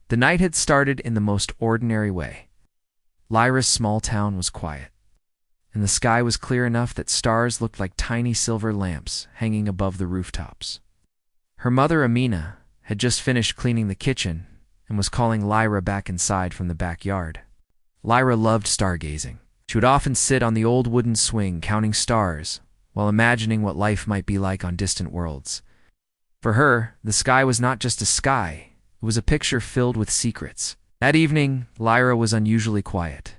The night had started in the most ordinary way. Lyra's small town was quiet, and the sky was clear enough that stars looked like tiny silver lamps hanging above the rooftops. Her mother, Amina, had just finished cleaning the kitchen and was calling Lyra back inside from the backyard. Lyra loved stargazing. She would often sit on the old wooden swing counting stars while imagining what life might be like on distant worlds. For her, the sky was not just a sky, it was a picture filled with secrets. That evening, Lyra was unusually quiet.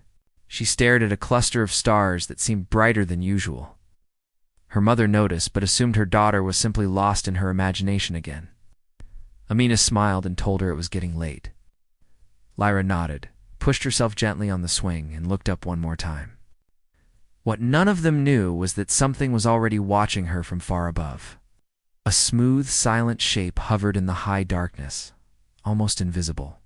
She stared at a cluster of stars that seemed brighter than usual. Her mother noticed, but assumed her daughter was simply lost in her imagination again. Amina smiled and told her it was getting late. Lyra nodded, pushed herself gently on the swing, and looked up one more time. What none of them knew was that something was already watching her from far above. A smooth, silent shape hovered in the high darkness, almost invisible.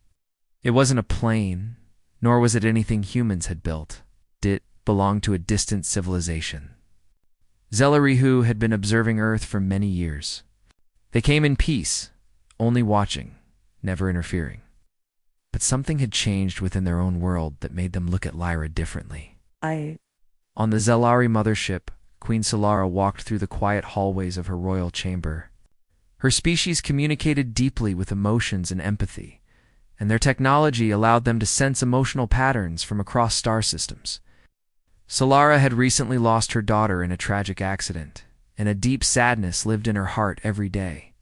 It wasn't a plane, nor was it anything humans had built. It belonged to a distant civilization. Zelarihu had been observing Earth for many years. They came in peace, only watching, never interfering. But something had changed within their own world that made them look at Lyra differently. On the Zelari mothership, Queen Solara walked through the quiet hallways of her royal chamber. Her species communicated deeply with emotions and empathy, and their technology allowed them to sense emotional patterns from across star systems. Solara had recently lost her daughter in a tragic accident, and a deep sadness lived in her heart every day.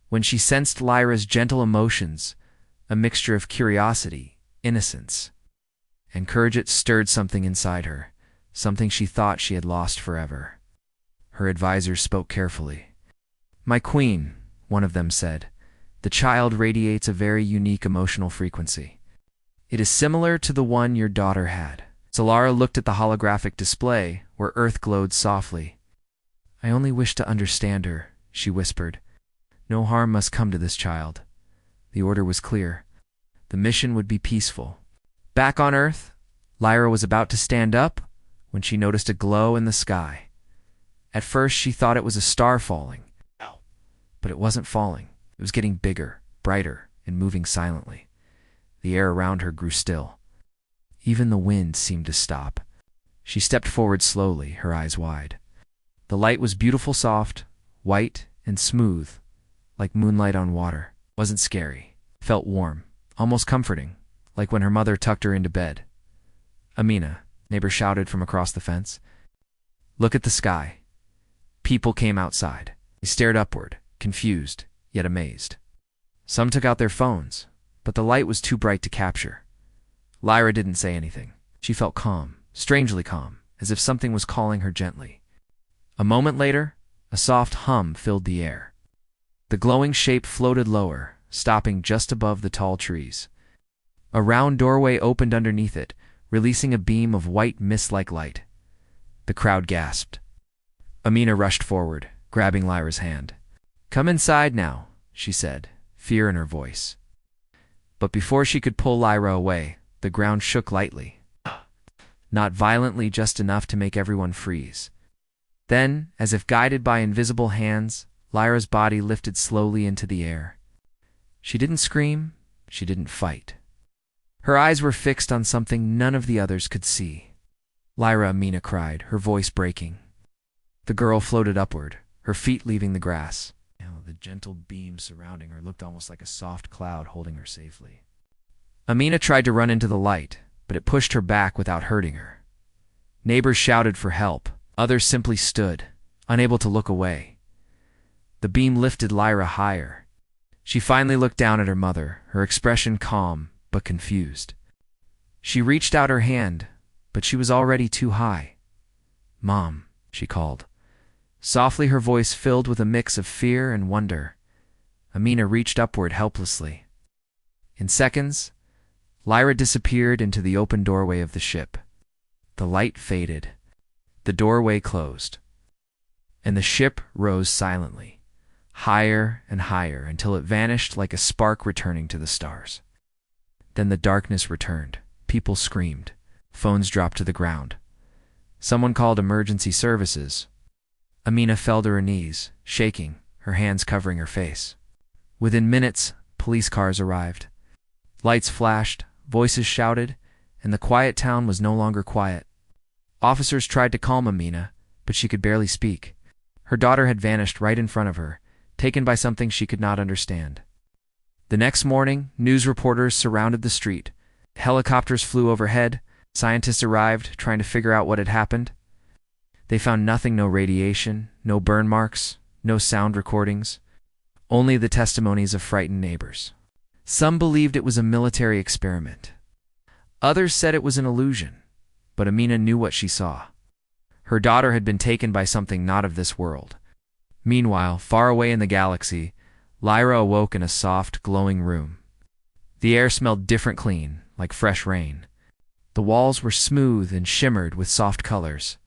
When she sensed Lyra's gentle emotions, a mixture of curiosity, innocence, and courage, it stirred something inside her, something she thought she had lost forever. Her advisors spoke carefully. "My queen," one of them said, "the child radiates a very unique emotional frequency. It is similar to the one your daughter had." Solara looked at the holographic display, where Earth glowed softly. "I only wish to understand her," she whispered. "No harm must come to this child." The order was clear. The mission would be peaceful. Back on Earth, Lyra was about to stand up when she noticed a glow in the sky. At first, she thought it was a star falling. But it wasn't falling. It was getting bigger, brighter, and moving silently. The air around her grew still. Even the wind seemed to stop. She stepped forward slowly, her eyes wide. The light was beautiful, soft, white, and smooth, like moonlight on water. It wasn't scary. It felt warm, almost comforting, like when her mother tucked her into bed. "Amina," neighbor shouted from across the fence. "Look at the sky." People came outside. They stared upward, confused, yet amazed. Some took out their phones, but the light was too bright to capture. Lyra didn't say anything. She felt calm, strangely calm, as if something was calling her gently. A moment later, a soft hum filled the air. The glowing shape floated lower, stopping just above the tall trees. A round doorway opened underneath it, releasing a beam of white mist-like light. The crowd gasped. Amina rushed forward, grabbing Lyra's hand. "Come inside now," she said, fear in her voice. But before she could pull Lyra away, the ground shook lightly. Not violently, just enough to make everyone freeze. Then, as if guided by invisible hands, Lyra's body lifted slowly into the air. She didn't scream, she didn't fight. Her eyes were fixed on something none of the others could see. "Lyra," Amina cried, her voice breaking. The girl floated upward, her feet leaving the grass. The gentle beam surrounding her looked almost like a soft cloud holding her safely. Amina tried to run into the light, but it pushed her back without hurting her. Neighbors shouted for help. Others simply stood, unable to look away. The beam lifted Lyra higher. She finally looked down at her mother, her expression calm but confused. She reached out her hand, but she was already too high. "Mom," she called. Softly, her voice filled with a mix of fear and wonder. Amina reached upward helplessly. In seconds, Lyra disappeared into the open doorway of the ship. The light faded. The doorway closed. And the ship rose silently, higher and higher, until it vanished like a spark returning to the stars. Then the darkness returned. People screamed. Phones dropped to the ground. Someone called emergency services. Amina fell to her knees, shaking, her hands covering her face. Within minutes, police cars arrived. Lights flashed, voices shouted, and the quiet town was no longer quiet. Officers tried to calm Amina, but she could barely speak. Her daughter had vanished right in front of her, taken by something she could not understand. The next morning, news reporters surrounded the street. Helicopters flew overhead. Scientists arrived, trying to figure out what had happened. They found nothing: no radiation, no burn marks, no sound recordings, only the testimonies of frightened neighbors. Some believed it was a military experiment. Others said it was an illusion, but Amina knew what she saw. Her daughter had been taken by something not of this world. Meanwhile, far away in the galaxy, Lyra awoke in a soft, glowing room. The air smelled different, clean, like fresh rain. The walls were smooth and shimmered with soft colors.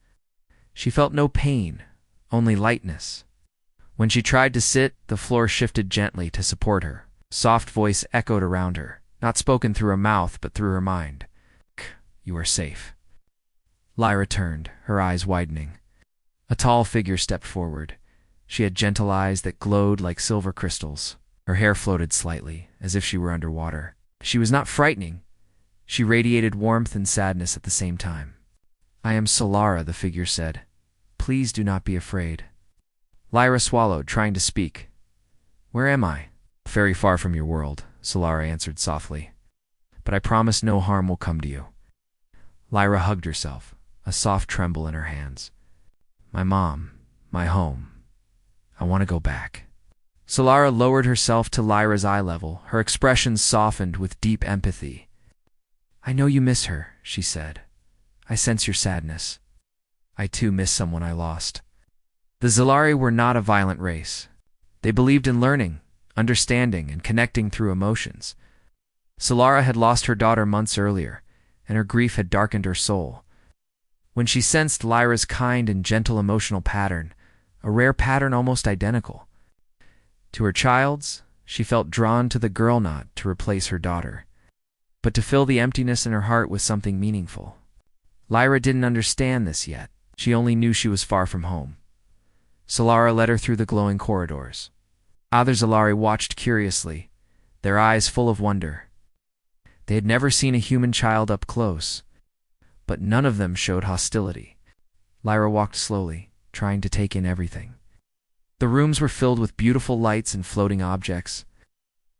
She felt no pain, only lightness. When she tried to sit, the floor shifted gently to support her. Soft voice echoed around her, not spoken through her mouth but through her mind. "You are safe." Lyra turned, her eyes widening. A tall figure stepped forward. She had gentle eyes that glowed like silver crystals. Her hair floated slightly, as if she were underwater. She was not frightening. She radiated warmth and sadness at the same time. "I am Solara," the figure said. "Please do not be afraid." Lyra swallowed, trying to speak. "Where am I?" "Very far from your world," Solara answered softly. "But I promise no harm will come to you." Lyra hugged herself, a soft tremble in her hands. "My mom, my home. I want to go back." Solara lowered herself to Lyra's eye level, her expression softened with deep empathy. "I know you miss her," she said. "I sense your sadness. I too miss someone I lost." The Zalari were not a violent race. They believed in learning, understanding, and connecting through emotions. Solara had lost her daughter months earlier, and her grief had darkened her soul. When she sensed Lyra's kind and gentle emotional pattern, a rare pattern almost identical to her child's, she felt drawn to the girl knot to replace her daughter, but to fill the emptiness in her heart with something meaningful. Lyra didn't understand this yet. She only knew she was far from home. Solara led her through the glowing corridors. Other Zalari watched curiously, their eyes full of wonder. They had never seen a human child up close, but none of them showed hostility. Lyra walked slowly, trying to take in everything. The rooms were filled with beautiful lights and floating objects.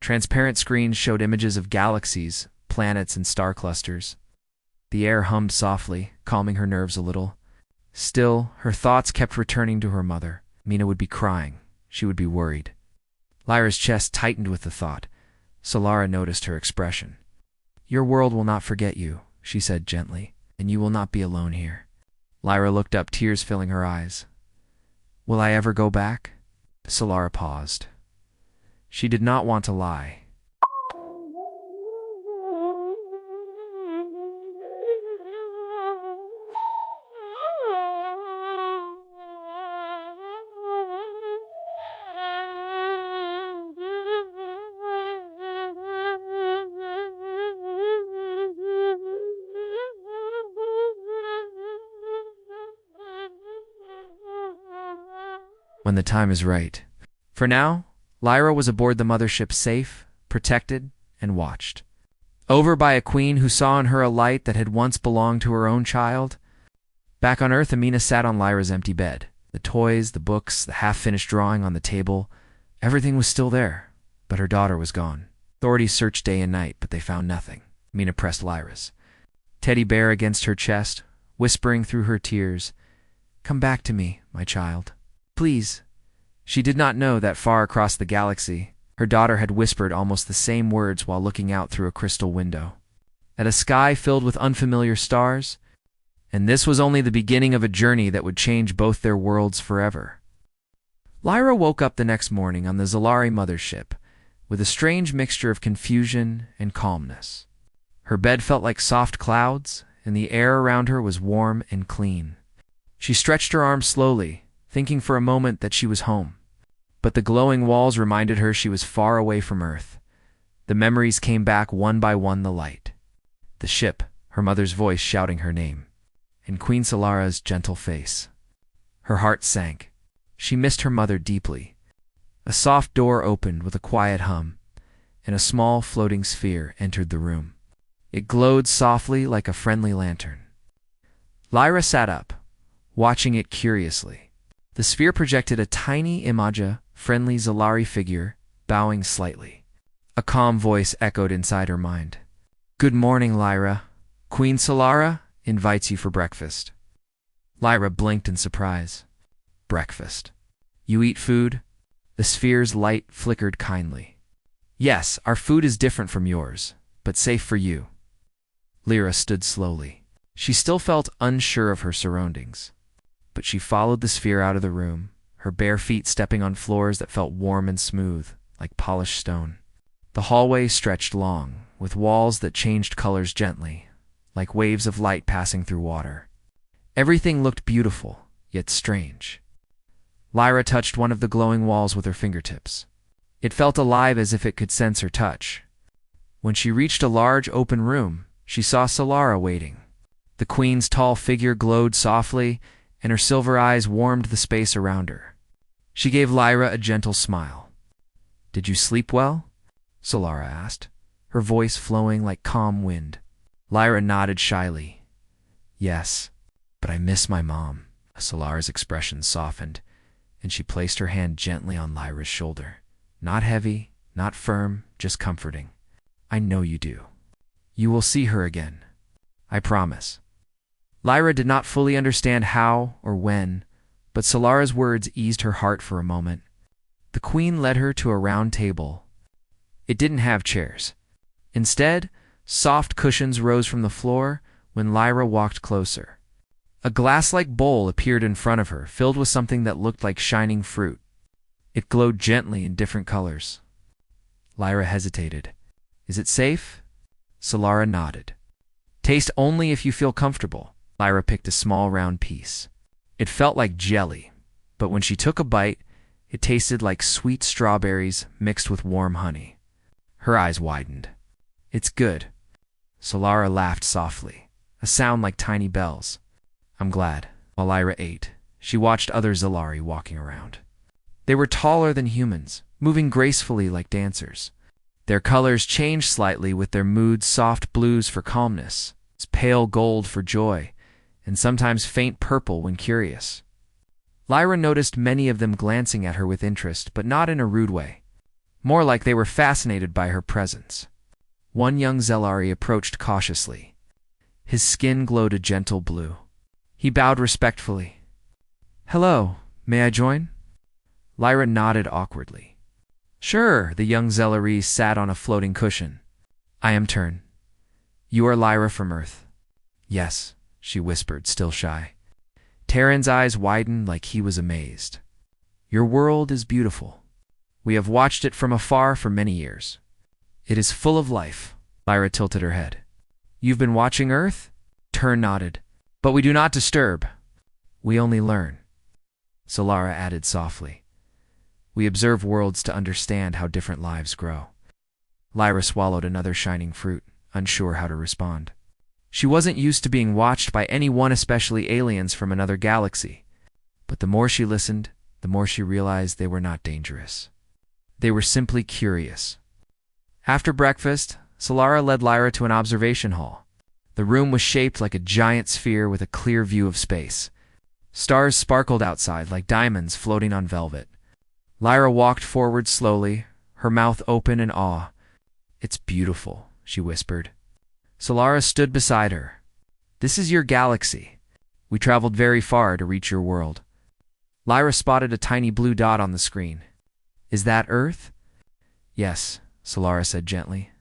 Transparent screens showed images of galaxies, planets, and star clusters. The air hummed softly, calming her nerves a little. Still, her thoughts kept returning to her mother. Mina would be crying. She would be worried. Lyra's chest tightened with the thought. Solara noticed her expression. "Your world will not forget you," she said gently, "and you will not be alone here." Lyra looked up, tears filling her eyes. "Will I ever go back?" Solara paused. She did not want to lie. When the time is right. For now, Lyra was aboard the mothership, safe, protected, and watched. Over by a queen who saw in her a light that had once belonged to her own child. Back on Earth, Amina sat on Lyra's empty bed. The toys, the books, the half-finished drawing on the table, everything was still there, but her daughter was gone. Authorities searched day and night, but they found nothing. Amina pressed Lyra's teddy bear against her chest, whispering through her tears, "Come back to me, my child. Please." She did not know that far across the galaxy, her daughter had whispered almost the same words while looking out through a crystal window. At a sky filled with unfamiliar stars, and this was only the beginning of a journey that would change both their worlds forever. Lyra woke up the next morning on the Zalari mothership with a strange mixture of confusion and calmness. Her bed felt like soft clouds, and the air around her was warm and clean. She stretched her arms slowly, thinking for a moment that she was home. But the glowing walls reminded her she was far away from Earth. The memories came back one by one: the light, the ship, her mother's voice shouting her name, and Queen Solara's gentle face. Her heart sank. She missed her mother deeply. A soft door opened with a quiet hum, and a small floating sphere entered the room. It glowed softly like a friendly lantern. Lyra sat up, watching it curiously. The sphere projected a tiny Imaja, friendly Zalari figure, bowing slightly. A calm voice echoed inside her mind. "Good morning, Lyra. Queen Solara invites you for breakfast." Lyra blinked in surprise. "Breakfast? You eat food?" The sphere's light flickered kindly. "Yes, our food is different from yours, but safe for you." Lyra stood slowly. She still felt unsure of her surroundings, but she followed the sphere out of the room, her bare feet stepping on floors that felt warm and smooth, like polished stone. The hallway stretched long, with walls that changed colors gently, like waves of light passing through water. Everything looked beautiful, yet strange. Lyra touched one of the glowing walls with her fingertips. It felt alive as if it could sense her touch. When she reached a large open room, she saw Solara waiting. The queen's tall figure glowed softly, and her silver eyes warmed the space around her. She gave Lyra a gentle smile. "Did you sleep well?" Solara asked, her voice flowing like calm wind. Lyra nodded shyly. "Yes, but I miss my mom." Solara's expression softened, and she placed her hand gently on Lyra's shoulder. Not heavy, not firm, just comforting. "I know you do. You will see her again. I promise." Lyra did not fully understand how or when, but Solara's words eased her heart for a moment. The queen led her to a round table. It didn't have chairs. Instead, soft cushions rose from the floor when Lyra walked closer. A glass-like bowl appeared in front of her, filled with something that looked like shining fruit. It glowed gently in different colors. Lyra hesitated. "Is it safe?" Solara nodded. "Taste only if you feel comfortable." Lyra picked a small round piece. It felt like jelly, but when she took a bite, it tasted like sweet strawberries mixed with warm honey. Her eyes widened. "It's good." Solara laughed softly, a sound like tiny bells. "I'm glad." While Lyra ate, she watched other Zalari walking around. They were taller than humans, moving gracefully like dancers. Their colors changed slightly, with their moods soft blues for calmness, pale gold for joy, and sometimes faint purple when curious. Lyra noticed many of them glancing at her with interest, but not in a rude way. More like they were fascinated by her presence. One young Zalari approached cautiously. His skin glowed a gentle blue. He bowed respectfully. "Hello, may I join?" Lyra nodded awkwardly. "Sure." The young Zalari sat on a floating cushion. "I am Tern. You are Lyra from Earth." "Yes," she whispered, still shy. Terran's eyes widened like he was amazed. "Your world is beautiful. We have watched it from afar for many years. It is full of life." Lyra tilted her head. "You've been watching Earth?" Tern nodded. "But we do not disturb. We only learn." Solara added softly. "We observe worlds to understand how different lives grow." Lyra swallowed another shining fruit, unsure how to respond. She wasn't used to being watched by anyone, especially aliens from another galaxy. But the more she listened, the more she realized they were not dangerous. They were simply curious. After breakfast, Solara led Lyra to an observation hall. The room was shaped like a giant sphere with a clear view of space. Stars sparkled outside like diamonds floating on velvet. Lyra walked forward slowly, her mouth open in awe. "It's beautiful," she whispered. Solara stood beside her. "This is your galaxy. We traveled very far to reach your world." Lyra spotted a tiny blue dot on the screen. "Is that Earth?" "Yes," Solara said gently.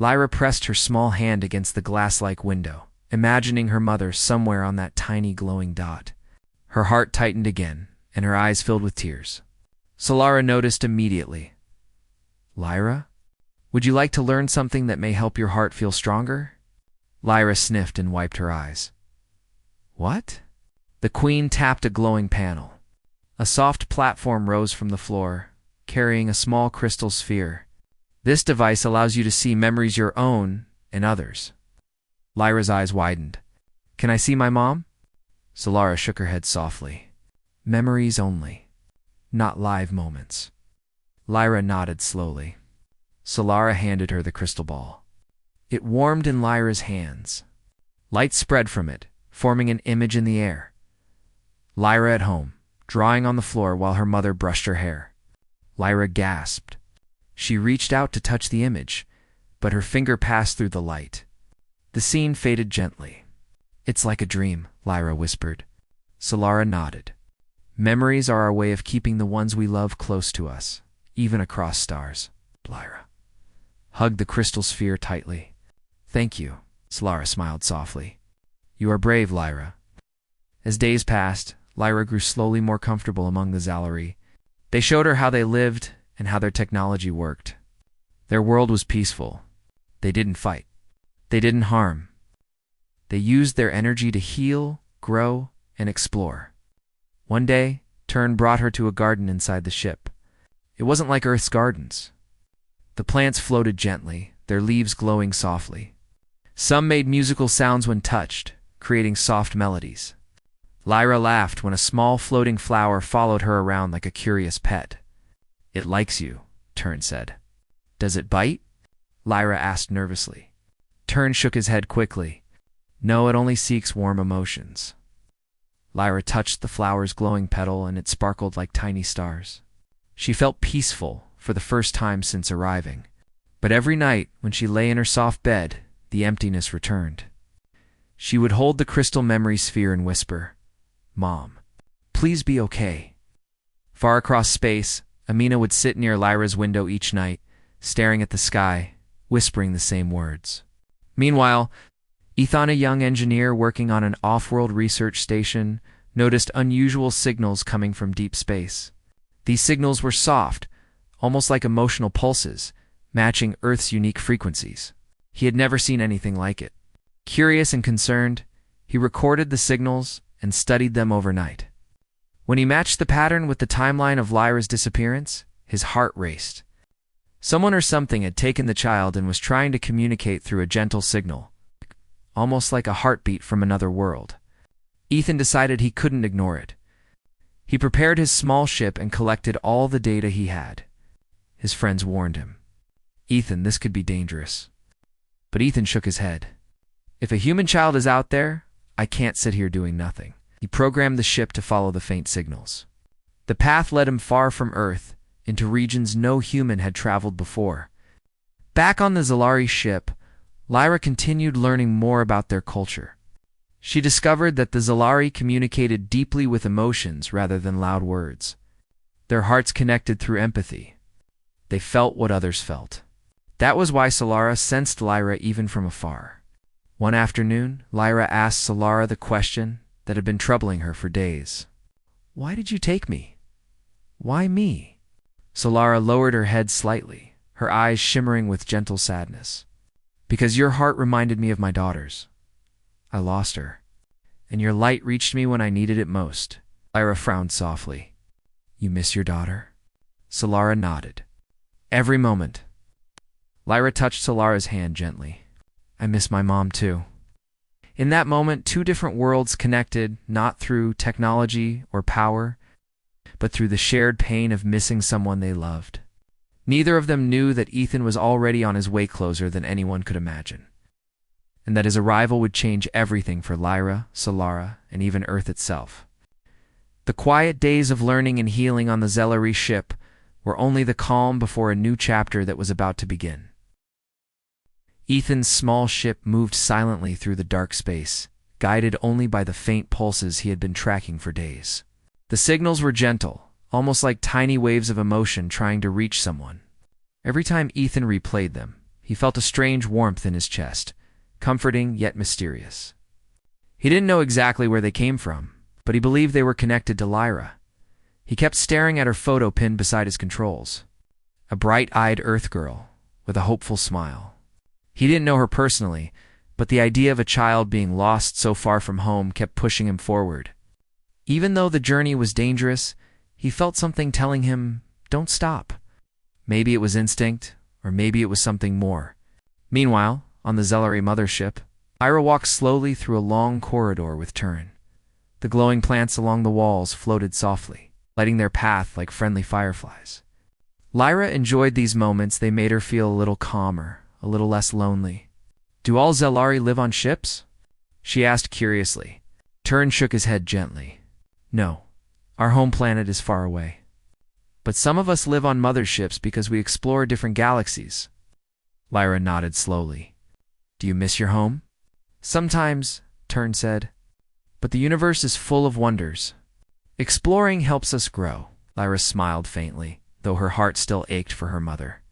Lyra pressed her small hand against the glass-like window, imagining her mother somewhere on that tiny glowing dot. Her heart tightened again, and her eyes filled with tears. Solara noticed immediately. "Lyra? Would you like to learn something that may help your heart feel stronger?" Lyra sniffed and wiped her eyes. "What?" The queen tapped a glowing panel. A soft platform rose from the floor, carrying a small crystal sphere. "This device allows you to see memories your own and others." Lyra's eyes widened. "Can I see my mom?" Solara shook her head softly. "Memories only, not live moments." Lyra nodded slowly. Solara handed her the crystal ball. It warmed in Lyra's hands. Light spread from it, forming an image in the air. Lyra at home, drawing on the floor while her mother brushed her hair. Lyra gasped. She reached out to touch the image, but her finger passed through the light. The scene faded gently. "It's like a dream," Lyra whispered. Solara nodded. "Memories are our way of keeping the ones we love close to us, even across stars." Lyra hugged the crystal sphere tightly. "Thank you," Solara smiled softly. "You are brave, Lyra." As days passed, Lyra grew slowly more comfortable among the Zalari. They showed her how they lived and how their technology worked. Their world was peaceful. They didn't fight. They didn't harm. They used their energy to heal, grow, and explore. One day, Tern brought her to a garden inside the ship. It wasn't like Earth's gardens. The plants floated gently, their leaves glowing softly. Some made musical sounds when touched, creating soft melodies. Lyra laughed when a small floating flower followed her around like a curious pet. "It likes you," Tern said. "Does it bite?" Lyra asked nervously. Tern shook his head quickly. "No, it only seeks warm emotions." Lyra touched the flower's glowing petal and it sparkled like tiny stars. She felt peaceful for the first time since arriving. But every night, when she lay in her soft bed, the emptiness returned. She would hold the crystal memory sphere and whisper, "Mom, please be okay." Far across space, Amina would sit near Lyra's window each night, staring at the sky, whispering the same words. Meanwhile, Ethan, a young engineer working on an off-world research station, noticed unusual signals coming from deep space. These signals were soft, almost like emotional pulses, matching Earth's unique frequencies. He had never seen anything like it. Curious and concerned, he recorded the signals and studied them overnight. When he matched the pattern with the timeline of Lyra's disappearance, his heart raced. Someone or something had taken the child and was trying to communicate through a gentle signal, almost like a heartbeat from another world. Ethan decided he couldn't ignore it. He prepared his small ship and collected all the data he had. His friends warned him. "Ethan, this could be dangerous." But Ethan shook his head. "If a human child is out there, I can't sit here doing nothing." He programmed the ship to follow the faint signals. The path led him far from Earth, into regions no human had traveled before. Back on the Zalari ship, Lyra continued learning more about their culture. She discovered that the Zalari communicated deeply with emotions rather than loud words. Their hearts connected through empathy. They felt what others felt. That was why Solara sensed Lyra even from afar. One afternoon, Lyra asked Solara the question that had been troubling her for days. "Why did you take me? Why me?" Solara lowered her head slightly, her eyes shimmering with gentle sadness. "Because your heart reminded me of my daughter's. I lost her, and your light reached me when I needed it most." Lyra frowned softly. "You miss your daughter?" Solara nodded. "Every moment." Lyra touched Solara's hand gently. "I miss my mom too." In that moment, two different worlds connected, not through technology or power, but through the shared pain of missing someone they loved. Neither of them knew that Ethan was already on his way closer than anyone could imagine, and that his arrival would change everything for Lyra, Solara, and even Earth itself. The quiet days of learning and healing on the Zalari ship were only the calm before a new chapter that was about to begin. Ethan's small ship moved silently through the dark space, guided only by the faint pulses he had been tracking for days. The signals were gentle, almost like tiny waves of emotion trying to reach someone. Every time Ethan replayed them, he felt a strange warmth in his chest, comforting yet mysterious. He didn't know exactly where they came from, but he believed they were connected to Lyra. He kept staring at her photo pinned beside his controls. A bright-eyed Earth girl, with a hopeful smile. He didn't know her personally, but the idea of a child being lost so far from home kept pushing him forward. Even though the journey was dangerous, he felt something telling him, "Don't stop." Maybe it was instinct, or maybe it was something more. Meanwhile, on the Zalari mothership, Lyra walked slowly through a long corridor with Tern. The glowing plants along the walls floated softly, lighting their path like friendly fireflies. Lyra enjoyed these moments. They made her feel a little calmer, a little less lonely. "Do all Zelari live on ships?" she asked curiously. Turin shook his head gently. "No, our home planet is far away. But some of us live on motherships because we explore different galaxies." Lyra nodded slowly. "Do you miss your home?" "Sometimes," Turin said. "But the universe is full of wonders. Exploring helps us grow." Lyra smiled faintly, though her heart still ached for her mother.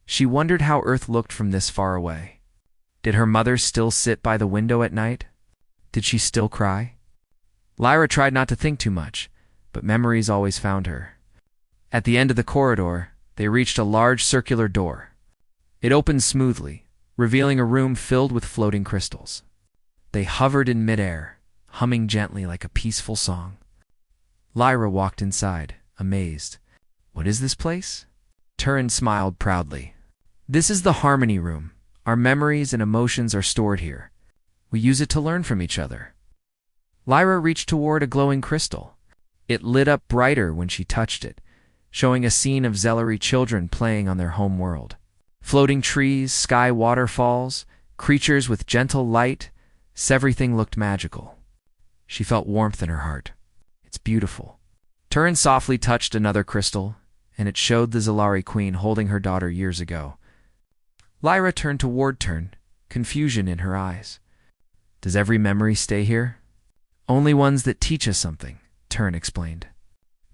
She wondered how Earth looked from this far away. Did her mother still sit by the window at night? Did she still cry? Lyra tried not to think too much, but memories always found her. At the end of the corridor, they reached a large circular door. It opened smoothly, revealing a room filled with floating crystals. They hovered in midair, humming gently like a peaceful song. Lyra walked inside, amazed. "What is this place?" Turin smiled proudly. "This is the Harmony Room. Our memories and emotions are stored here. We use it to learn from each other." Lyra reached toward a glowing crystal. It lit up brighter when she touched it, showing a scene of Zelari children playing on their home world. Floating trees, sky waterfalls, creatures with gentle light, everything looked magical. She felt warmth in her heart. "It's beautiful." Turin softly touched another crystal, and it showed the Zelari queen holding her daughter years ago. Lyra turned toward Turin, confusion in her eyes. "Does every memory stay here?" "Only ones that teach us something," Turin explained.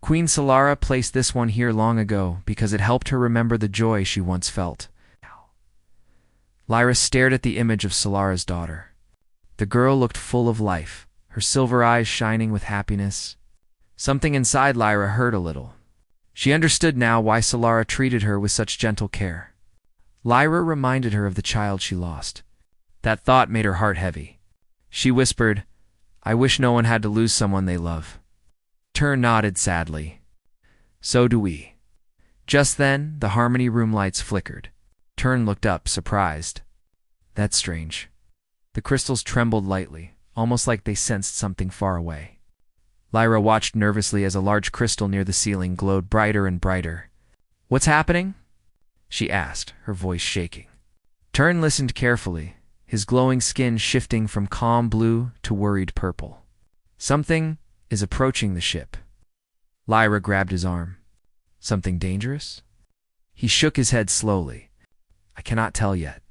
"Queen Solara placed this one here long ago because it helped her remember the joy she once felt." Lyra stared at the image of Solara's daughter. The girl looked full of life, her silver eyes shining with happiness. Something inside Lyra hurt a little. She understood now why Solara treated her with such gentle care. Lyra reminded her of the child she lost. That thought made her heart heavy. She whispered, "I wish no one had to lose someone they love." Turin nodded sadly. "So do we." Just then, the Harmony Room lights flickered. Turin looked up, surprised. "That's strange." The crystals trembled lightly, almost like they sensed something far away. Lyra watched nervously as a large crystal near the ceiling glowed brighter and brighter. "What's happening?" she asked, her voice shaking. Turin listened carefully, his glowing skin shifting from calm blue to worried purple. "Something is approaching the ship." Lyra grabbed his arm. "Something dangerous?" He shook his head slowly. "I cannot tell yet."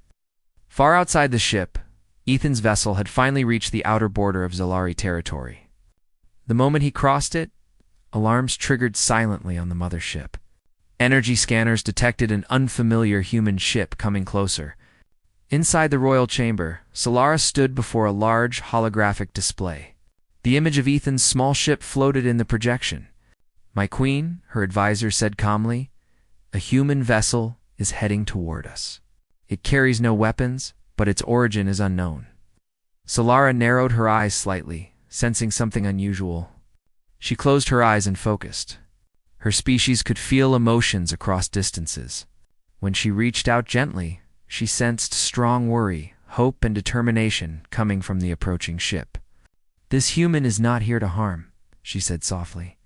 Far outside the ship, Ethan's vessel had finally reached the outer border of Zelari territory. The moment he crossed it, alarms triggered silently on the mothership. Energy scanners detected an unfamiliar human ship coming closer. Inside the royal chamber, Solara stood before a large holographic display. The image of Ethan's small ship floated in the projection. "My queen," her advisor said calmly, "a human vessel is heading toward us. It carries no weapons, but its origin is unknown." Solara narrowed her eyes slightly, sensing something unusual. She closed her eyes and focused. Her species could feel emotions across distances. When she reached out gently, she sensed strong worry, hope, and determination coming from the approaching ship. "This human is not here to harm," she said softly.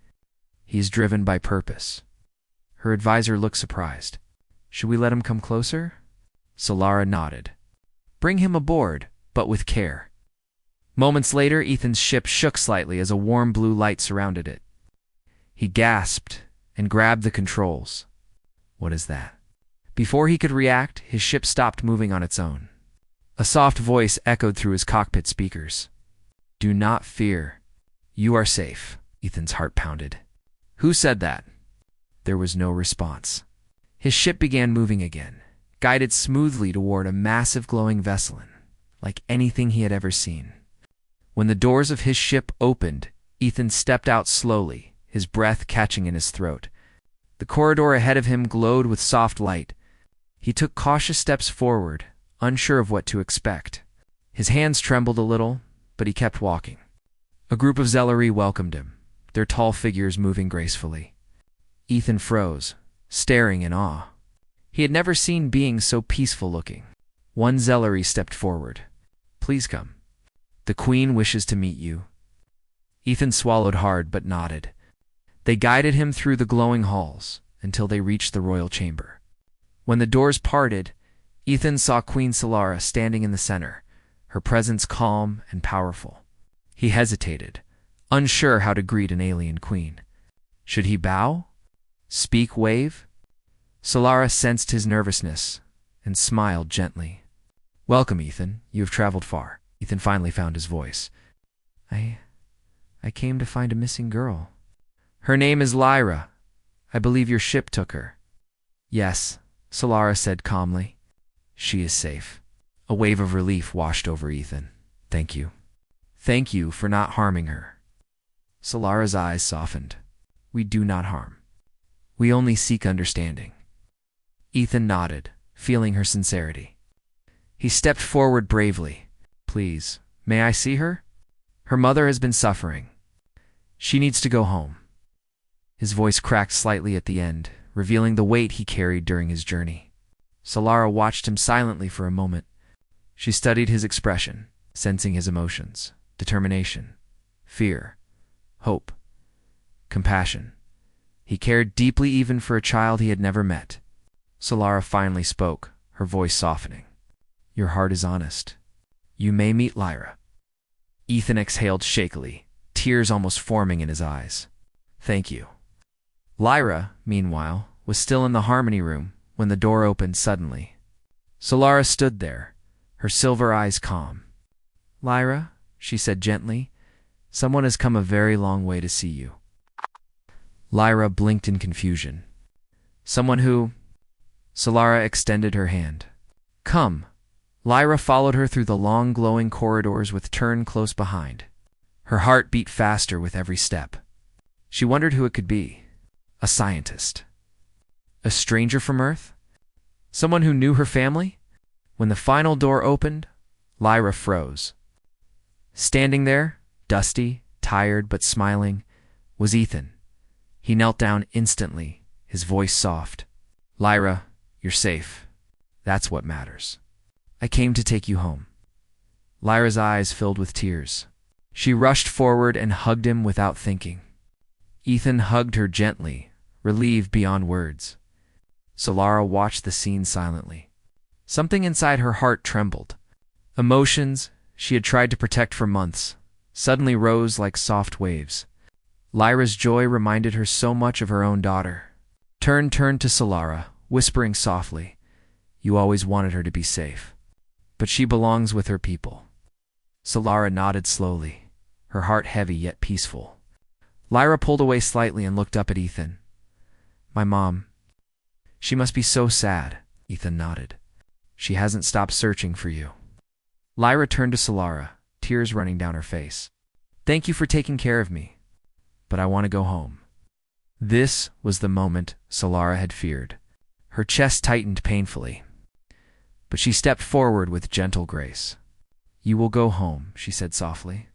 "He is driven by purpose." Her advisor looked surprised. "Should we let him come closer?" Solara nodded. "Bring him aboard, but with care." Moments later, Ethan's ship shook slightly as a warm blue light surrounded it. He gasped and grabbed the controls. "What is that?" Before he could react, his ship stopped moving on its own. A soft voice echoed through his cockpit speakers. "Do not fear. You are safe." Ethan's heart pounded. "Who said that?" There was no response. His ship began moving again, guided smoothly toward a massive glowing vessel, like anything he had ever seen. When the doors of his ship opened, Ethan stepped out slowly, his breath catching in his throat. The corridor ahead of him glowed with soft light. He took cautious steps forward, unsure of what to expect. His hands trembled a little, but he kept walking. A group of Zelari welcomed him, their tall figures moving gracefully. Ethan froze, staring in awe. He had never seen beings so peaceful-looking. One Zelari stepped forward. "Please come. The Queen wishes to meet you." Ethan swallowed hard but nodded. They guided him through the glowing halls, until they reached the royal chamber. When the doors parted, Ethan saw Queen Solara standing in the center, her presence calm and powerful. He hesitated, unsure how to greet an alien queen. Should he bow? Speak, wave? Solara sensed his nervousness and smiled gently. "Welcome, Ethan. You have traveled far." Ethan finally found his voice. I came to find a missing girl. Her name is Lyra. I believe your ship took her." "Yes," Solara said calmly. "She is safe." A wave of relief washed over Ethan. "Thank you. Thank you for not harming her." Solara's eyes softened. "We do not harm. We only seek understanding." Ethan nodded, feeling her sincerity. He stepped forward bravely. "Please, may I see her? Her mother has been suffering. She needs to go home." His voice cracked slightly at the end, revealing the weight he carried during his journey. Solara watched him silently for a moment. She studied his expression, sensing his emotions: determination, fear, hope, compassion. He cared deeply even for a child he had never met. Solara finally spoke, her voice softening. "Your heart is honest. You may meet Lyra." Ethan exhaled shakily, tears almost forming in his eyes. "Thank you." Lyra, meanwhile, was still in the harmony room when the door opened suddenly. Solara stood there, her silver eyes calm. "Lyra," she said gently, "someone has come a very long way to see you." Lyra blinked in confusion. "Someone who—" Solara extended her hand. "Come." Lyra followed her through the long glowing corridors with Turn close behind. Her heart beat faster with every step. She wondered who it could be. A scientist? A stranger from Earth? Someone who knew her family? When the final door opened, Lyra froze. Standing there, dusty, tired but smiling, was Ethan. He knelt down instantly, his voice soft. "Lyra, you're safe. That's what matters. I came to take you home." Lyra's eyes filled with tears. She rushed forward and hugged him without thinking. Ethan hugged her gently, relieved beyond words. Solara watched the scene silently. Something inside her heart trembled. Emotions she had tried to protect for months suddenly rose like soft waves. Lyra's joy reminded her so much of her own daughter. Turn turned to Solara, whispering softly, "You always wanted her to be safe. But she belongs with her people." Solara nodded slowly, her heart heavy yet peaceful. Lyra pulled away slightly and looked up at Ethan. "My mom. She must be so sad." Ethan nodded. "She hasn't stopped searching for you." Lyra turned to Solara, tears running down her face. "Thank you for taking care of me, but I want to go home." This was the moment Solara had feared. Her chest tightened painfully. But she stepped forward with gentle grace. "You will go home," she said softly.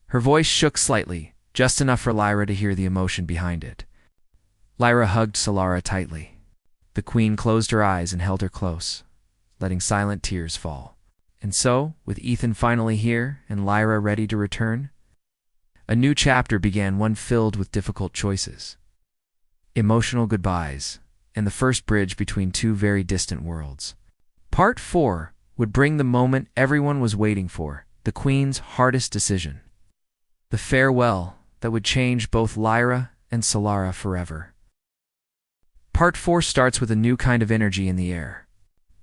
Her voice shook slightly, just enough for Lyra to hear the emotion behind it. Lyra hugged Solara tightly. The queen closed her eyes and held her close, letting silent tears fall. And so, with Ethan finally here and Lyra ready to return, a new chapter began, one filled with difficult choices, emotional goodbyes, and the first bridge between two very distant worlds. Part 4 would bring the moment everyone was waiting for, the Queen's hardest decision. The farewell that would change both Lyra and Solara forever. Part 4 starts with a new kind of energy in the air.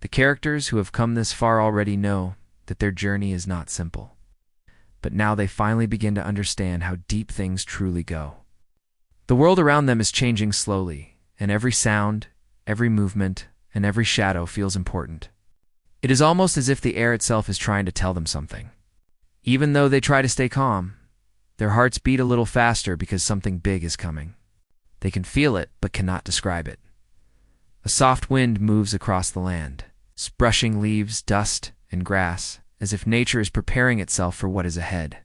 The characters who have come this far already know that their journey is not simple. But now they finally begin to understand how deep things truly go. The world around them is changing slowly, and every sound, every movement, and every shadow feels important. It is almost as if the air itself is trying to tell them something. Even though they try to stay calm, their hearts beat a little faster because something big is coming. They can feel it, but cannot describe it. A soft wind moves across the land, brushing leaves, dust, and grass, as if nature is preparing itself for what is ahead.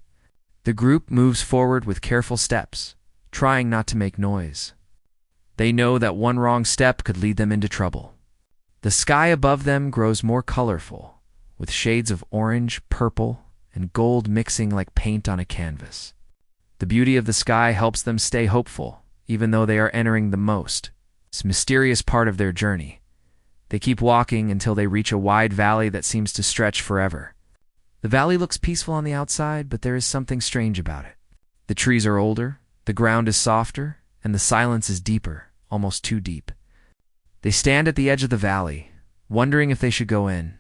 The group moves forward with careful steps, trying not to make noise. They know that one wrong step could lead them into trouble. The sky above them grows more colorful, with shades of orange, purple, and gold mixing like paint on a canvas. The beauty of the sky helps them stay hopeful, even though they are entering the most It's a mysterious part of their journey. They keep walking until they reach a wide valley that seems to stretch forever. The valley looks peaceful on the outside, but there is something strange about it. The trees are older, the ground is softer, and the silence is deeper, almost too deep. They stand at the edge of the valley, wondering if they should go in.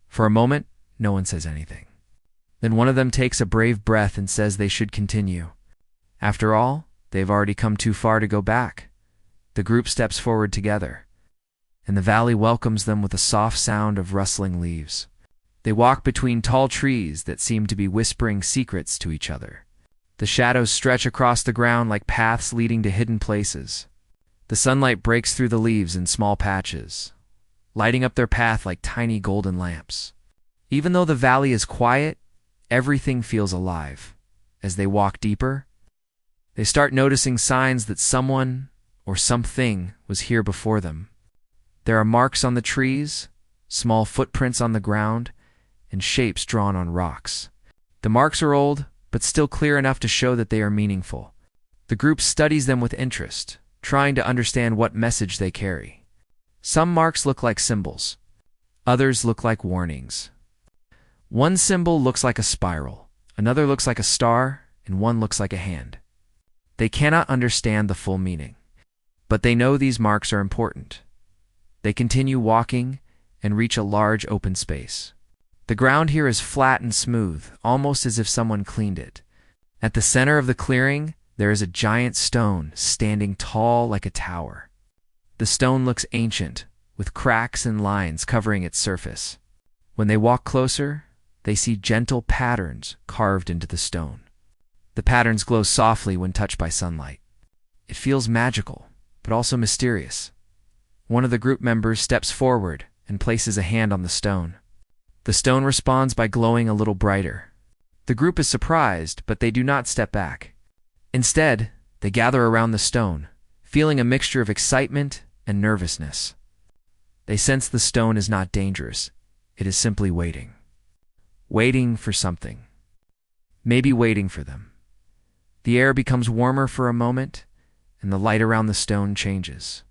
For a moment, no one says anything. Then one of them takes a brave breath and says they should continue. After all, they've already come too far to go back. The group steps forward together, and the valley welcomes them with a soft sound of rustling leaves. They walk between tall trees that seem to be whispering secrets to each other. The shadows stretch across the ground like paths leading to hidden places. The sunlight breaks through the leaves in small patches, lighting up their path like tiny golden lamps. Even though the valley is quiet, everything feels alive. As they walk deeper, they start noticing signs that someone or something was here before them. There are marks on the trees, small footprints on the ground, and shapes drawn on rocks. The marks are old, but still clear enough to show that they are meaningful. The group studies them with interest, trying to understand what message they carry. Some marks look like symbols. Others look like warnings. One symbol looks like a spiral, another looks like a star, and one looks like a hand. They cannot understand the full meaning, but they know these marks are important. They continue walking and reach a large open space. The ground here is flat and smooth, almost as if someone cleaned it. At the center of the clearing, there is a giant stone standing tall like a tower. The stone looks ancient, with cracks and lines covering its surface. When they walk closer, they see gentle patterns carved into the stone. The patterns glow softly when touched by sunlight. It feels magical, but also mysterious. One of the group members steps forward and places a hand on the stone. The stone responds by glowing a little brighter. The group is surprised, but they do not step back. Instead, they gather around the stone, feeling a mixture of excitement and nervousness. They sense the stone is not dangerous. It is simply waiting. Waiting for something. Maybe waiting for them. The air becomes warmer for a moment, and the light around the stone changes.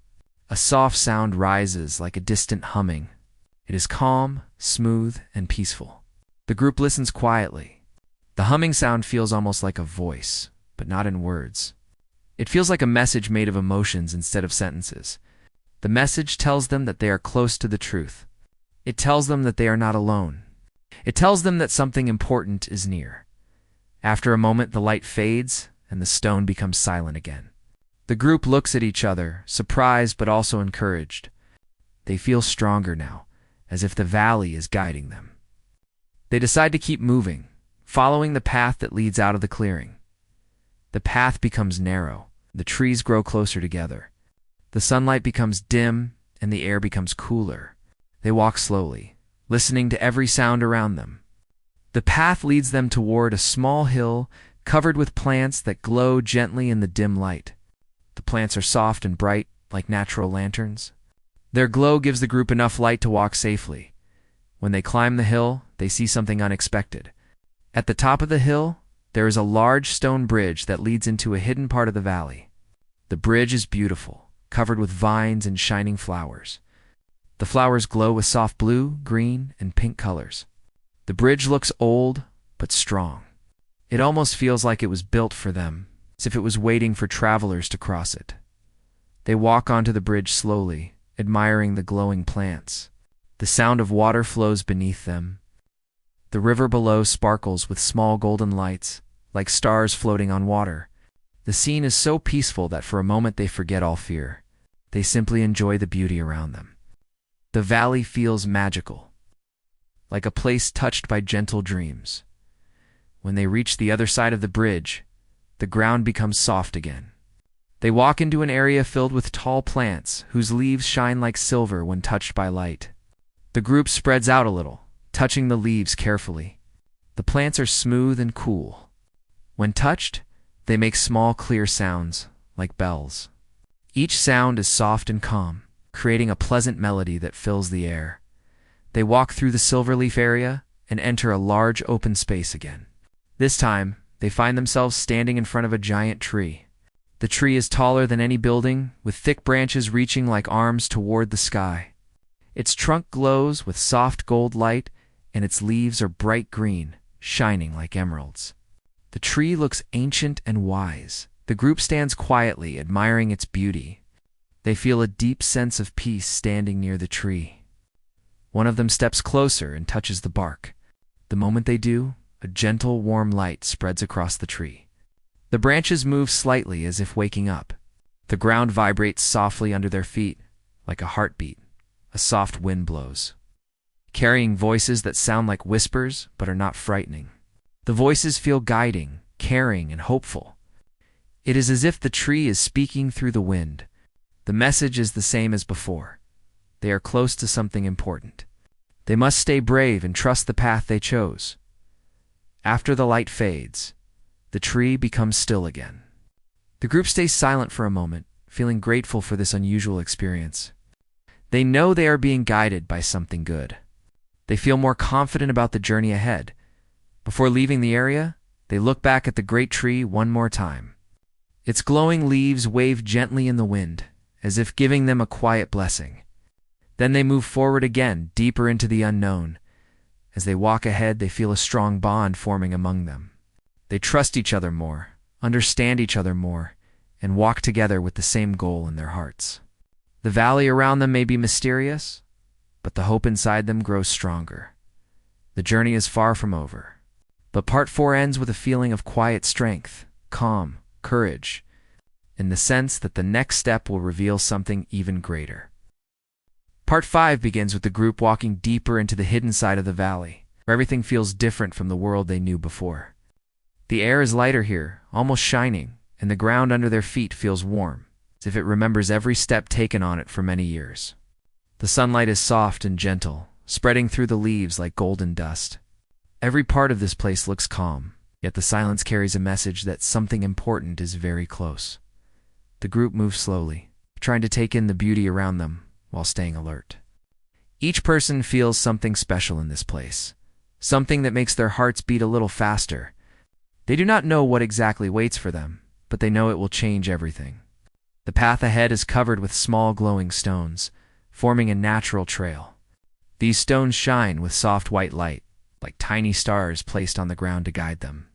A soft sound rises like a distant humming. It is calm, smooth, and peaceful. The group listens quietly. The humming sound feels almost like a voice, but not in words. It feels like a message made of emotions instead of sentences. The message tells them that they are close to the truth. It tells them that they are not alone. It tells them that something important is near. After a moment, the light fades, and the stone becomes silent again. The group looks at each other, surprised but also encouraged. They feel stronger now, as if the valley is guiding them. They decide to keep moving, following the path that leads out of the clearing. The path becomes narrow, the trees grow closer together. The sunlight becomes dim, and the air becomes cooler. They walk slowly, listening to every sound around them. The path leads them toward a small hill covered with plants that glow gently in the dim light. The plants are soft and bright, like natural lanterns. Their glow gives the group enough light to walk safely. When they climb the hill, they see something unexpected. At the top of the hill, there is a large stone bridge that leads into a hidden part of the valley. The bridge is beautiful, covered with vines and shining flowers. The flowers glow with soft blue, green, and pink colors. The bridge looks old, but strong. It almost feels like it was built for them, as if it was waiting for travelers to cross it. They walk onto the bridge slowly, admiring the glowing plants. The sound of water flows beneath them. The river below sparkles with small golden lights, like stars floating on water. The scene is so peaceful that for a moment they forget all fear. They simply enjoy the beauty around them. The valley feels magical, like a place touched by gentle dreams. When they reach the other side of the bridge, the ground becomes soft again. They walk into an area filled with tall plants whose leaves shine like silver when touched by light. The group spreads out a little, touching the leaves carefully. The plants are smooth and cool. When touched, they make small, clear sounds, like bells. Each sound is soft and calm, creating a pleasant melody that fills the air. They walk through the silverleaf area and enter a large open space again. This time, they find themselves standing in front of a giant tree. The tree is taller than any building, with thick branches reaching like arms toward the sky. Its trunk glows with soft gold light, and its leaves are bright green, shining like emeralds. The tree looks ancient and wise. The group stands quietly, admiring its beauty. They feel a deep sense of peace standing near the tree. One of them steps closer and touches the bark. The moment they do, a gentle, warm light spreads across the tree. The branches move slightly as if waking up. The ground vibrates softly under their feet, like a heartbeat. A soft wind blows, carrying voices that sound like whispers but are not frightening. The voices feel guiding, caring, and hopeful. It is as if the tree is speaking through the wind. The message is the same as before. They are close to something important. They must stay brave and trust the path they chose. After the light fades, the tree becomes still again. The group stays silent for a moment, feeling grateful for this unusual experience. They know they are being guided by something good. They feel more confident about the journey ahead. Before leaving the area, they look back at the great tree one more time. Its glowing leaves wave gently in the wind, as if giving them a quiet blessing. Then they move forward again, deeper into the unknown. As they walk ahead, they feel a strong bond forming among them. They trust each other more, understand each other more, and walk together with the same goal in their hearts. The valley around them may be mysterious, but the hope inside them grows stronger. The journey is far from over. But part 4 ends with a feeling of quiet strength, calm, courage, in the sense that the next step will reveal something even greater. Part 5 begins with the group walking deeper into the hidden side of the valley, where everything feels different from the world they knew before. The air is lighter here, almost shining, and the ground under their feet feels warm, as if it remembers every step taken on it for many years. The sunlight is soft and gentle, spreading through the leaves like golden dust. Every part of this place looks calm, yet the silence carries a message that something important is very close. The group moves slowly, trying to take in the beauty around them while staying alert. Each person feels something special in this place, something that makes their hearts beat a little faster. They do not know what exactly waits for them, but they know it will change everything. The path ahead is covered with small glowing stones, forming a natural trail. These stones shine with soft white light, like tiny stars placed on the ground to guide them.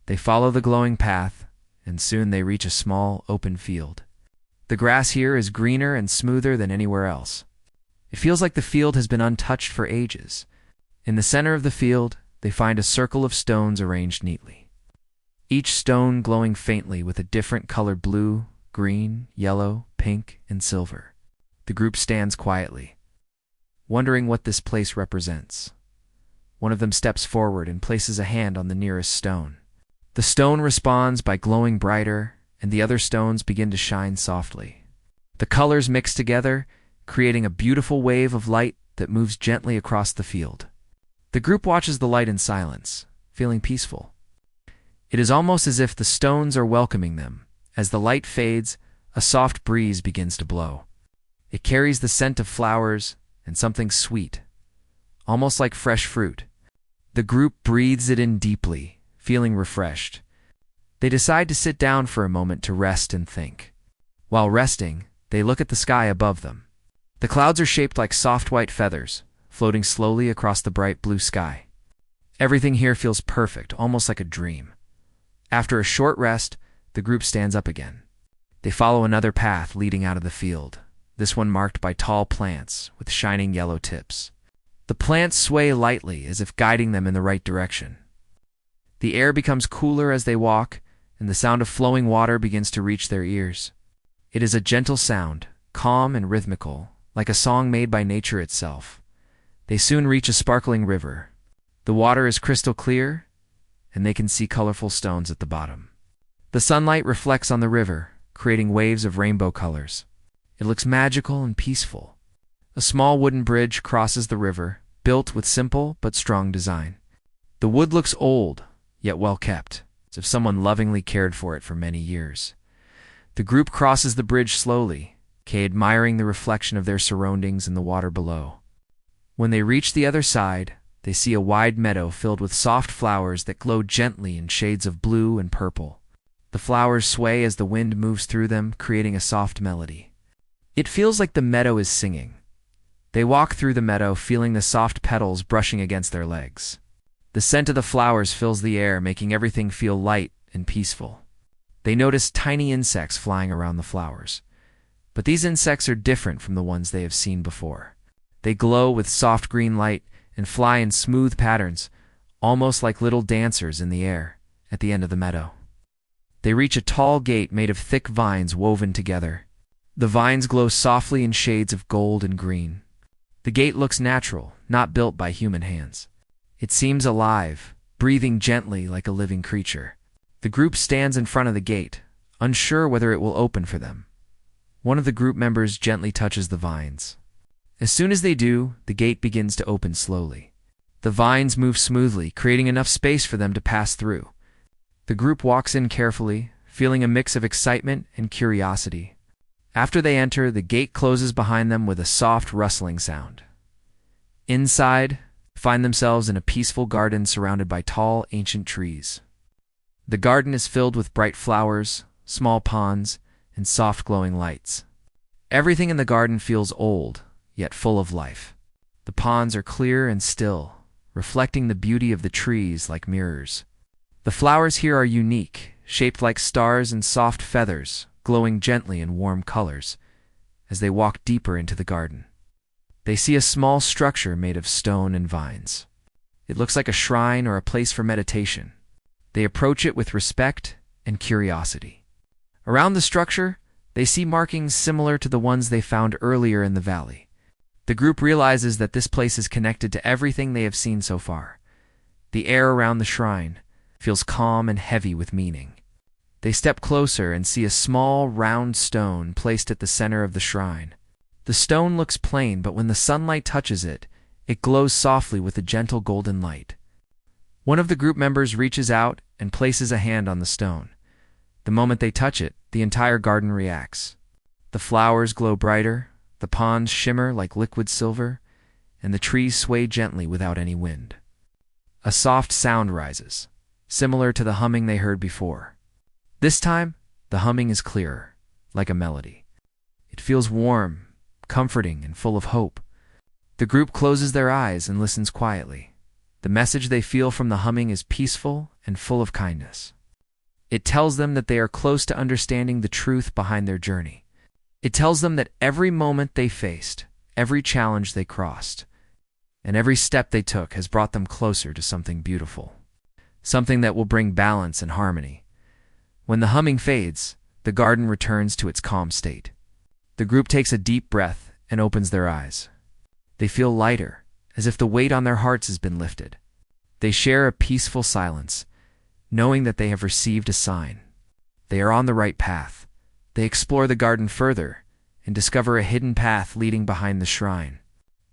They follow the glowing path, and soon they reach a small, open field. The grass here is greener and smoother than anywhere else. It feels like the field has been untouched for ages. In the center of the field, they find a circle of stones arranged neatly. Each stone glowing faintly with a different colored blue, green, yellow, pink, and silver. The group stands quietly, wondering what this place represents. One of them steps forward and places a hand on the nearest stone. The stone responds by glowing brighter, and the other stones begin to shine softly. The colors mix together, creating a beautiful wave of light that moves gently across the field. The group watches the light in silence, feeling peaceful. It is almost as if the stones are welcoming them. As the light fades, a soft breeze begins to blow. It carries the scent of flowers and something sweet, almost like fresh fruit. The group breathes it in deeply, feeling refreshed. They decide to sit down for a moment to rest and think. While resting, they look at the sky above them. The clouds are shaped like soft white feathers, floating slowly across the bright blue sky. Everything here feels perfect, almost like a dream. After a short rest, the group stands up again. They follow another path leading out of the field, this one marked by tall plants with shining yellow tips. The plants sway lightly as if guiding them in the right direction. The air becomes cooler as they walk, and the sound of flowing water begins to reach their ears. It is a gentle sound, calm and rhythmical, like a song made by nature itself. They soon reach a sparkling river. The water is crystal clear, and they can see colorful stones at the bottom. The sunlight reflects on the river, creating waves of rainbow colors. It looks magical and peaceful. A small wooden bridge crosses the river, built with simple but strong design. The wood looks old, yet well kept, as if someone lovingly cared for it for many years. The group crosses the bridge slowly, admiring the reflection of their surroundings in the water below. When they reach the other side, they see a wide meadow filled with soft flowers that glow gently in shades of blue and purple. The flowers sway as the wind moves through them, creating a soft melody. It feels like the meadow is singing. They walk through the meadow, feeling the soft petals brushing against their legs. The scent of the flowers fills the air, making everything feel light and peaceful. They notice tiny insects flying around the flowers. But these insects are different from the ones they have seen before. They glow with soft green light and fly in smooth patterns, almost like little dancers in the air at the end of the meadow. They reach a tall gate made of thick vines woven together. The vines glow softly in shades of gold and green. The gate looks natural, not built by human hands. It seems alive, breathing gently like a living creature. The group stands in front of the gate, unsure whether it will open for them. One of the group members gently touches the vines. As soon as they do, the gate begins to open slowly. The vines move smoothly, creating enough space for them to pass through. The group walks in carefully, feeling a mix of excitement and curiosity. After they enter, the gate closes behind them with a soft rustling sound. Inside, they find themselves in a peaceful garden surrounded by tall, ancient trees. The garden is filled with bright flowers, small ponds, and soft glowing lights. Everything in the garden feels old, yet full of life. The ponds are clear and still, reflecting the beauty of the trees like mirrors. The flowers here are unique, shaped like stars and soft feathers, glowing gently in warm colors. As they walk deeper into the garden, they see a small structure made of stone and vines. It looks like a shrine or a place for meditation. They approach it with respect and curiosity. Around the structure, they see markings similar to the ones they found earlier in the valley. The group realizes that this place is connected to everything they have seen so far. The air around the shrine feels calm and heavy with meaning. They step closer and see a small, round stone placed at the center of the shrine. The stone looks plain, but when the sunlight touches it, it glows softly with a gentle golden light. One of the group members reaches out and places a hand on the stone. The moment they touch it, the entire garden reacts. The flowers glow brighter, the ponds shimmer like liquid silver, and the trees sway gently without any wind. A soft sound rises, similar to the humming they heard before. This time, the humming is clearer, like a melody. It feels warm, comforting, and full of hope. The group closes their eyes and listens quietly. The message they feel from the humming is peaceful and full of kindness. It tells them that they are close to understanding the truth behind their journey. It tells them that every moment they faced, every challenge they crossed, and every step they took has brought them closer to something beautiful, something that will bring balance and harmony. When the humming fades, the garden returns to its calm state. The group takes a deep breath and opens their eyes. They feel lighter, as if the weight on their hearts has been lifted. They share a peaceful silence, knowing that they have received a sign. They are on the right path. They explore the garden further and discover a hidden path leading behind the shrine.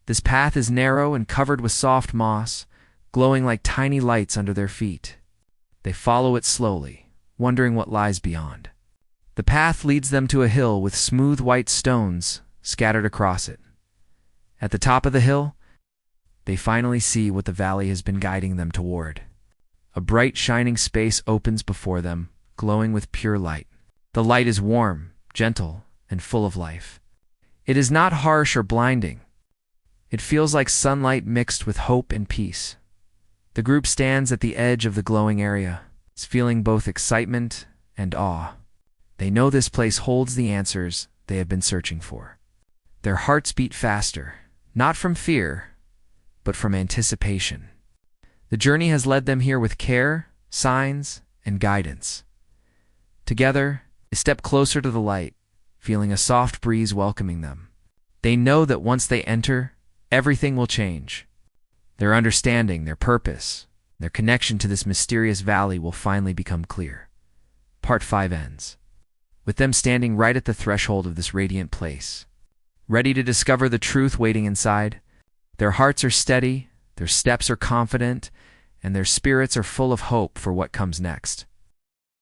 This path is narrow and covered with soft moss, glowing like tiny lights under their feet. They follow it slowly, wondering what lies beyond. The path leads them to a hill with smooth white stones scattered across it. At the top of the hill, they finally see what the valley has been guiding them toward. A bright, shining space opens before them, glowing with pure light. The light is warm, gentle, and full of life. It is not harsh or blinding. It feels like sunlight mixed with hope and peace. The group stands at the edge of the glowing area, feeling both excitement and awe. They know this place holds the answers they have been searching for. Their hearts beat faster, not from fear, but from anticipation. The journey has led them here with care, signs, and guidance. Together, they step closer to the light, feeling a soft breeze welcoming them. They know that once they enter, everything will change. Their understanding, their purpose, their connection to this mysterious valley will finally become clear. Part 5 ends, with them standing right at the threshold of this radiant place, ready to discover the truth waiting inside. Their hearts are steady, their steps are confident, and their spirits are full of hope for what comes next.